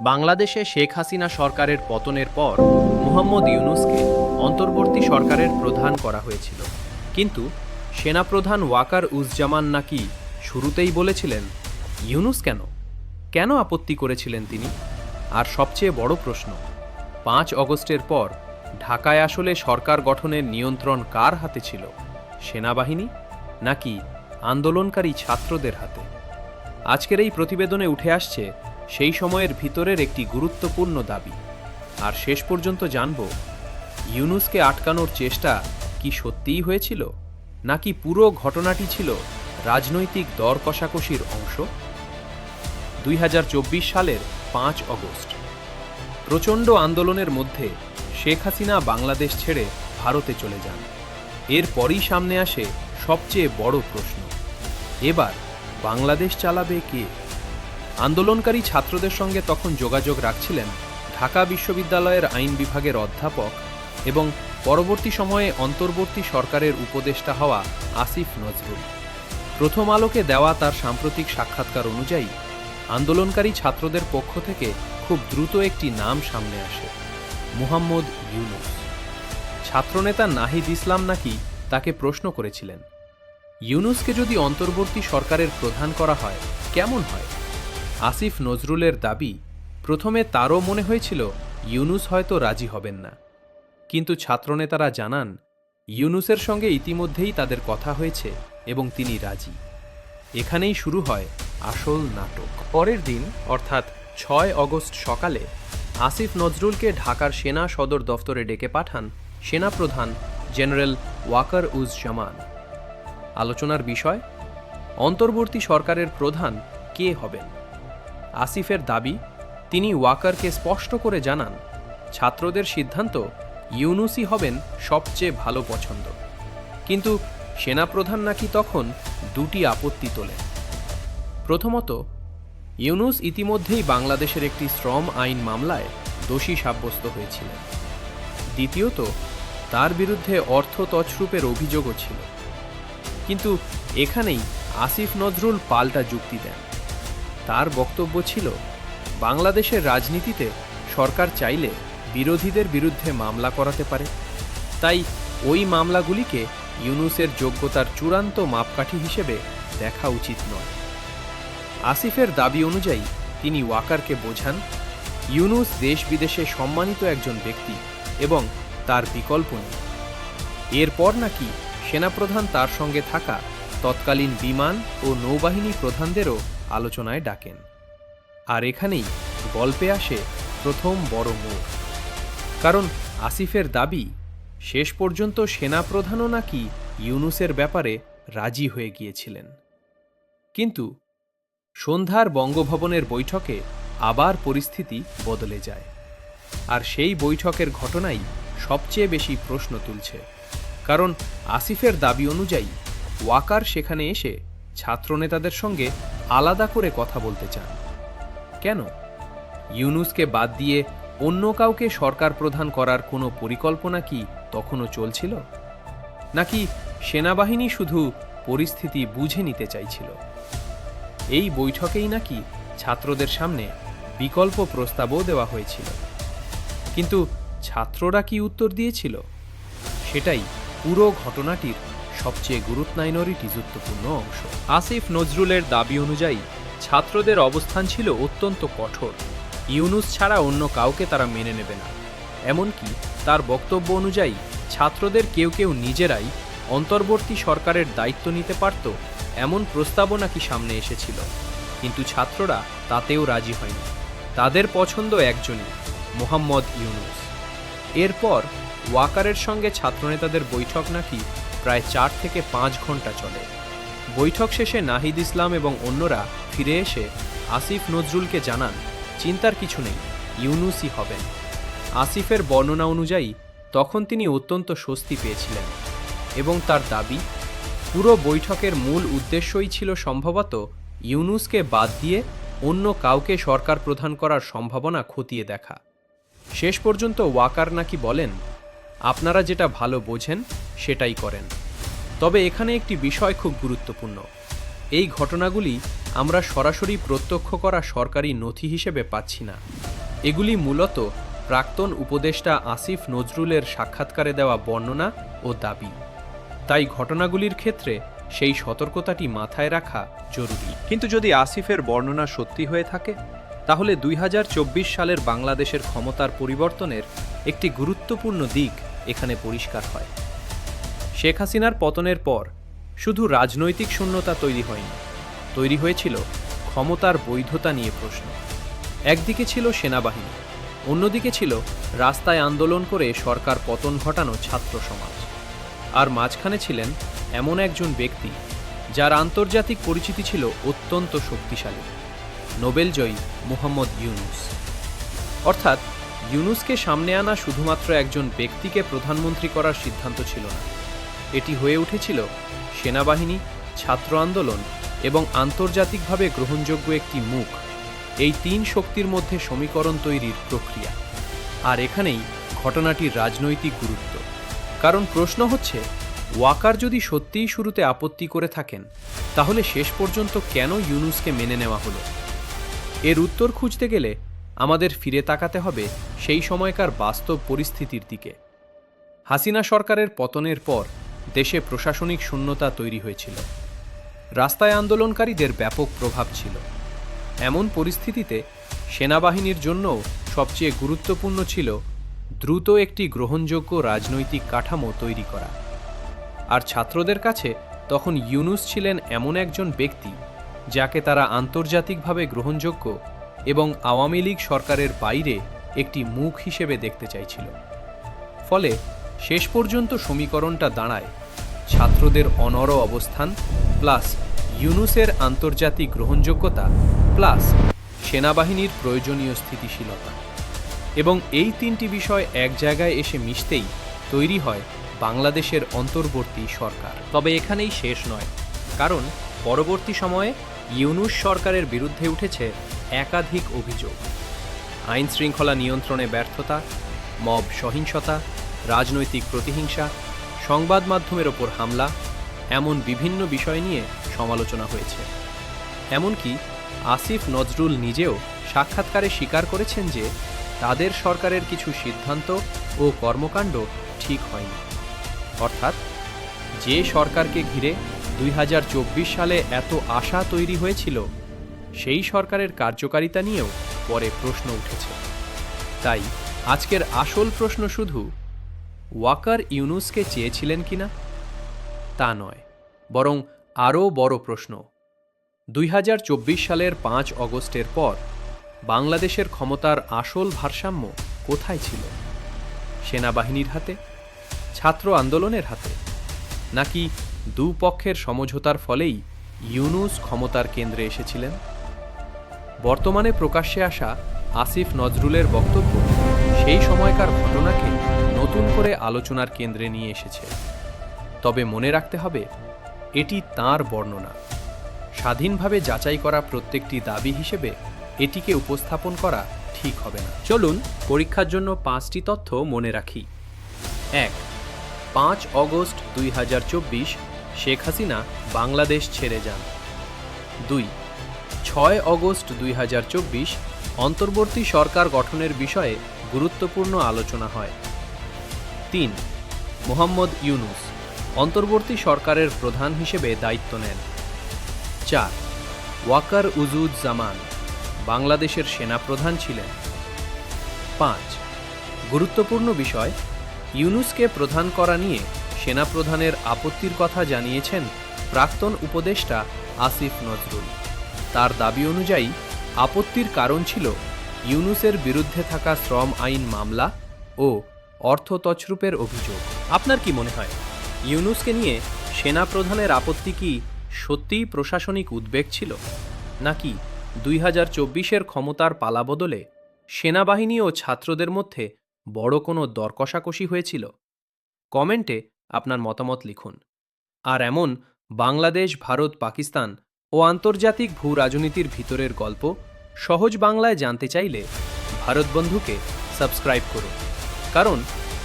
বাংলাদেশে শেখ হাসিনা সরকারের পতনের পর মোহাম্মদ ইউনূসকে অন্তর্বর্তী সরকারের প্রধান করা হয়েছিল। কিন্তু সেনাপ্রধান ওয়াকার উজ্জামান নাকি শুরুতেই বলেছিলেন, ইউনূস কেন কেন আপত্তি করেছিলেন তিনি? আর সবচেয়ে বড় প্রশ্ন, ৫ অগস্টের পর ঢাকায় আসলে সরকার গঠনের নিয়ন্ত্রণ কার হাতে ছিল? সেনাবাহিনী নাকি আন্দোলনকারী ছাত্রদের হাতে? আজকের এই প্রতিবেদনে উঠে আসছে সেই সময়ের ভিতরের একটি গুরুত্বপূর্ণ দাবি। আর শেষ পর্যন্ত জানব, ইউনূসকে আটকানোর চেষ্টা কি সত্যিই হয়েছিল, নাকি পুরো ঘটনাটি ছিল রাজনৈতিক দর কষাকষির অংশ? ২০২৪ সালের ৫ অগস্ট প্রচণ্ড আন্দোলনের মধ্যে শেখ হাসিনা বাংলাদেশ ছেড়ে ভারতে চলে যান। এরপরই সামনে আসে সবচেয়ে বড় প্রশ্ন, এবার বাংলাদেশ চালাবে কে? আন্দোলনকারী ছাত্রদের সঙ্গে তখন যোগাযোগ রাখছিলেন ঢাকা বিশ্ববিদ্যালয়ের আইন বিভাগের অধ্যাপক এবং পরবর্তী সময়ে অন্তর্বর্তী সরকারের উপদেষ্টা হওয়া আসিফ নজরুল। প্রথম আলোকে দেওয়া তার সাম্প্রতিক সাক্ষাৎকার অনুযায়ী আন্দোলনকারী ছাত্রদের পক্ষ থেকে খুব দ্রুত একটি নাম সামনে আসে, মুহাম্মদ ইউনূস। ছাত্রনেতা নাহিদ ইসলাম নাকি তাকে প্রশ্ন করেছিলেন, ইউনূসকে যদি অন্তর্বর্তী সরকারের প্রধান করা হয় কেমন হয়? আসিফ নজরুলের দাবি, প্রথমে তারও মনে হয়েছিল ইউনূস হয়তো রাজি হবেন না, কিন্তু ছাত্রনেতারা জানান ইউনূসের সঙ্গে ইতিমধ্যেই তাদের কথা হয়েছে এবং তিনি রাজি। এখানেই শুরু হয় আসল নাটক। পরের দিন অর্থাৎ ৬ অগস্ট সকালে আসিফ নজরুলকে ঢাকার সেনা সদর দফতরে ডেকে পাঠান সেনাপ্রধান জেনারেল ওয়াকার উজ্জামান। আলোচনার বিষয়, অন্তর্বর্তী সরকারের প্রধান কে হবেন। আসিফের দাবি, তিনি ওয়াকারকে স্পষ্ট করে জানান ছাত্রদের সিদ্ধান্ত ইউনূসই হবেন সবচেয়ে ভালো পছন্দ। কিন্তু সেনাপ্রধান নাকি তখন দুটি আপত্তি তোলেন। প্রথমত, ইউনূস ইতিমধ্যেই বাংলাদেশের একটি শ্রম আইন মামলায় দোষী সাব্যস্ত হয়েছিলেন। দ্বিতীয়ত, তার বিরুদ্ধে অর্থ তছরূপের অভিযোগও ছিল। কিন্তু এখানেই আসিফ নজরুল পাল্টা যুক্তি দেন। তার বক্তব্য ছিল, বাংলাদেশের রাজনীতিতে সরকার চাইলে বিরোধীদের বিরুদ্ধে মামলা করাতে পারে, তাই ওই মামলাগুলিকে ইউনূসের যোগ্যতার চূড়ান্ত মাপকাঠি হিসেবে দেখা উচিত নয়। আসিফের দাবি অনুযায়ী তিনি ওয়াকারকে বোঝান, ইউনূস দেশ বিদেশে সম্মানিত একজন ব্যক্তি এবং তার বিকল্প নেই। এরপর নাকি সেনাপ্রধান তার সঙ্গে থাকা তৎকালীন বিমান ও নৌবাহিনী প্রধানদেরও আলোচনায় ডাকেন। আর এখানেই গল্পে আসে প্রথম বড় মোড়। কারণ আসিফের দাবি, শেষ পর্যন্ত সেনাপ্রধানও নাকি ইউনূসের ব্যাপারে রাজি হয়ে গিয়েছিলেন। কিন্তু সন্ধ্যার বঙ্গভবনের বৈঠকে আবার পরিস্থিতি বদলে যায়। আর সেই বৈঠকের ঘটনাই সবচেয়ে বেশি প্রশ্ন তুলছে। কারণ আসিফের দাবি অনুযায়ী ওয়াকার সেখানে এসে ছাত্রনেতাদের সঙ্গে আলাদা করে কথা বলতে চান। কেন? ইউনূসকে বাদ দিয়ে অন্য কাউকে সরকার প্রধান করার কোনো পরিকল্পনা কি তখনও চলছিল? নাকি সেনাবাহিনী শুধু পরিস্থিতি বুঝে নিতে চাইছিল? এই বৈঠকেই নাকি ছাত্রদের সামনে বিকল্প প্রস্তাবও দেওয়া হয়েছিল। কিন্তু ছাত্ররা কি উত্তর দিয়েছিল? সেটাই পুরো ঘটনাটির সবচেয়ে গুরুত্বপূর্ণ অংশ। আসিফ নজরুলের দাবি অনুযায়ী ছাত্রদের অবস্থান ছিল অত্যন্ত কঠোর। ইউনূস ছাড়া অন্য কাউকে তারা মেনে নেবে না। এমনকি তার বক্তব্য অনুযায়ী ছাত্রদের কেউ কেউ নিজেরাই অন্তর্বর্তী সরকারের দায়িত্ব নিতে পারত, এমন প্রস্তাবও নাকি সামনে এসেছিল। কিন্তু ছাত্ররা তাতেও রাজি হয়নি। তাদের পছন্দ একজনই, মোহাম্মদ ইউনূস। এরপর ওয়াকারের সঙ্গে ছাত্রনেতাদের বৈঠক নাকি প্রায় ৪ থেকে ৫ ঘন্টা চলে। বৈঠক শেষে নাহিদ ইসলাম এবং অন্যরা ফিরে এসে আসিফ নজরুলকে জানান, চিন্তার কিছু নেই, ইউনূসই হবেন। আসিফের বর্ণনা অনুযায়ী তখন তিনি অত্যন্ত স্বস্তি পেয়েছিলেন এবং তার দাবি, পুরো বৈঠকের মূল উদ্দেশ্যই ছিল সম্ভবত ইউনূসকে বাদ দিয়ে অন্য কাউকে সরকার প্রধান করার সম্ভাবনা খতিয়ে দেখা। শেষ পর্যন্ত ওয়াকার নাকি বলেন, আপনারা যেটা ভালো বোঝেন সেটাই করেন। তবে এখানে একটি বিষয় খুব গুরুত্বপূর্ণ, এই ঘটনাগুলি আমরা সরাসরি প্রত্যক্ষ করা সরকারি নথি হিসেবে পাচ্ছি না। এগুলি মূলত প্রাক্তন উপদেষ্টা আসিফ নজরুলের সাক্ষাৎকারে দেওয়া বর্ণনা ও দাবি। তাই ঘটনাগুলির ক্ষেত্রে সেই সতর্কতাটি মাথায় রাখা জরুরি। কিন্তু যদি আসিফের বর্ণনা সত্যি হয়ে থাকে, তাহলে 2024 সালের বাংলাদেশের ক্ষমতার পরিবর্তনের একটি গুরুত্বপূর্ণ দিক এখানে পরিষ্কার হয়। শেখ হাসিনার পতনের পর শুধু রাজনৈতিক শূন্যতা তৈরি হয়নি, তৈরি হয়েছিল ক্ষমতার বৈধতা নিয়ে প্রশ্ন। একদিকে ছিল সেনাবাহিনী, অন্যদিকে ছিল রাস্তায় আন্দোলন করে সরকার পতন ঘটানো ছাত্র সমাজ, আর মাঝখানে ছিলেন এমন একজন ব্যক্তি যার আন্তর্জাতিক পরিচিতি ছিল অত্যন্ত শক্তিশালী, নোবেলজয়ী মোহাম্মদ ইউনূস। অর্থাৎ ইউনূসকে সামনে আনা শুধুমাত্র একজন ব্যক্তিকে প্রধানমন্ত্রী করার সিদ্ধান্ত ছিল না, এটি হয়ে উঠেছিল সেনাবাহিনী, ছাত্র আন্দোলন এবং আন্তর্জাতিকভাবে গ্রহণযোগ্য একটি মুখ, এই তিন শক্তির মধ্যে সমীকরণ তৈরির প্রক্রিয়া। আর এখানেই ঘটনাটির রাজনৈতিক গুরুত্ব। কারণ প্রশ্ন হচ্ছে, ওয়াকার যদি সত্যিই শুরুতে আপত্তি করে থাকেন, তাহলে শেষ পর্যন্ত কেন ইউনূসকে মেনে নেওয়া হলো? এর উত্তর খুঁজতে গেলে আমাদের ফিরে তাকাতে হবে সেই সময়কার বাস্তব পরিস্থিতির দিকে। হাসিনা সরকারের পতনের পর দেশে প্রশাসনিক শূন্যতা তৈরি হয়েছিল, রাস্তায় আন্দোলনকারীদের ব্যাপক প্রভাব ছিল। এমন পরিস্থিতিতে সেনাবাহিনীর জন্যও সবচেয়ে গুরুত্বপূর্ণ ছিল দ্রুত একটি গ্রহণযোগ্য রাজনৈতিক কাঠামো তৈরি করা। আর ছাত্রদের কাছে তখন ইউনূস ছিলেন এমন একজন ব্যক্তি যাকে তারা আন্তর্জাতিকভাবে গ্রহণযোগ্য এবং আওয়ামী লীগ সরকারের বাইরে একটি মুখ হিসেবে দেখতে চাইছিল। ফলে শেষ পর্যন্ত সমীকরণটা দাঁড়ায় ছাত্রদের অনড় অবস্থান প্লাস ইউনূসের আন্তর্জাতিক গ্রহণযোগ্যতা প্লাস সেনাবাহিনীর প্রয়োজনীয় স্থিতিশীলতা। এবং এই তিনটি বিষয় এক জায়গায় এসে মিশতেই তৈরি হয় বাংলাদেশের অন্তর্বর্তী সরকার। তবে এখানেই শেষ নয়, কারণ পরবর্তী সময়ে ইউনূস সরকারের বিরুদ্ধে উঠেছে একাধিক অভিযোগ। আইন শৃঙ্খলা নিয়ন্ত্রণে ব্যর্থতা, মব সহিংসতা, রাজনৈতিক প্রতিহিংসা, সংবাদ মাধ্যমের ওপর হামলা, এমন বিভিন্ন বিষয় নিয়ে সমালোচনা হয়েছে। এমনকি আসিফ নজরুল নিজেও সাক্ষাৎকারে স্বীকার করেছেন যে তাদের সরকারের কিছু সিদ্ধান্ত ও কর্মকাণ্ড ঠিক হয়নি। অর্থাৎ যে সরকারকে ঘিরে 2024 সালে এত আশা তৈরি হয়েছিল, সেই সরকারের কার্যকারিতা নিয়েও পরে প্রশ্ন উঠেছে। তাই আজকের আসল প্রশ্ন শুধু ওয়াকার ইউনূসকে চেয়েছিলেন কিনা তা নয়, বরং আরও বড় প্রশ্ন, 2024 সালের 5 অগস্টের পর বাংলাদেশের ক্ষমতার আসল ভারসাম্য কোথায় ছিল? সেনাবাহিনীর হাতে, ছাত্র আন্দোলনের হাতে, নাকি দুপক্ষের সমঝোতার ফলেই ইউনূস ক্ষমতার কেন্দ্রে এসেছিলেন? বর্তমানে প্রকাশ্যে আসা আসিফ নজরুলের বক্তব্য সেই সময়কার ঘটনাকে নতুন করে আলোচনার কেন্দ্রে নিয়ে এসেছে। তবে মনে রাখতে হবে, এটি তাঁর বর্ণনা। স্বাধীনভাবে যাচাই করা প্রত্যেকটি দাবি হিসেবে এটিকে উপস্থাপন করা ঠিক হবে না। চলুন পরীক্ষার জন্য 5টি তথ্য মনে রাখি। 1. 5 অগস্ট 2024 শেখ হাসিনা বাংলাদেশ ছেড়ে যান। 2. 6 অগস্ট 2024 অন্তর্বর্তী সরকার গঠনের বিষয়ে গুরুত্বপূর্ণ আলোচনা হয়। 3. মোহাম্মদ ইউনূস অন্তর্বর্তী সরকারের প্রধান হিসেবে দায়িত্ব নেন। 4. ওয়াকার উজুজ্জামান বাংলাদেশের সেনাপ্রধান ছিলেন। 5. গুরুত্বপূর্ণ বিষয়, ইউনূসকে প্রধান করা নিয়ে সেনাপ্রধানের আপত্তির কথা জানিয়েছেন প্রাক্তন উপদেষ্টা আসিফ নজরুল। তার দাবি অনুযায়ী আপত্তির কারণ ছিল ইউনূসের বিরুদ্ধে থাকা শ্রম আইন মামলা ও অর্থ তছরূপের অভিযোগ। আপনার কি মনে হয়, ইউনূসকে নিয়ে সেনাপ্রধানের আপত্তি কি সত্যিই প্রশাসনিক উদ্বেগ ছিল, নাকি 2024-এর ক্ষমতার পালাবদলে সেনাবাহিনী ও ছাত্রদের মধ্যে বড় কোনো দর কষাকষি হয়েছিল? কমেন্টে আপনার মতামত লিখুন। আর এমন বাংলাদেশ, ভারত, পাকিস্তান ও আন্তর্জাতিক ভূ রাজনীতির ভিতরের গল্প সহজ বাংলায় জানতে চাইলে ভারত বন্ধুকে সাবস্ক্রাইব করুন। কারণ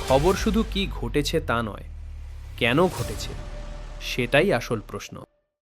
খবর শুধু কি ঘটেছে তা নয়, কেন ঘটেছে সেটাই আসল প্রশ্ন।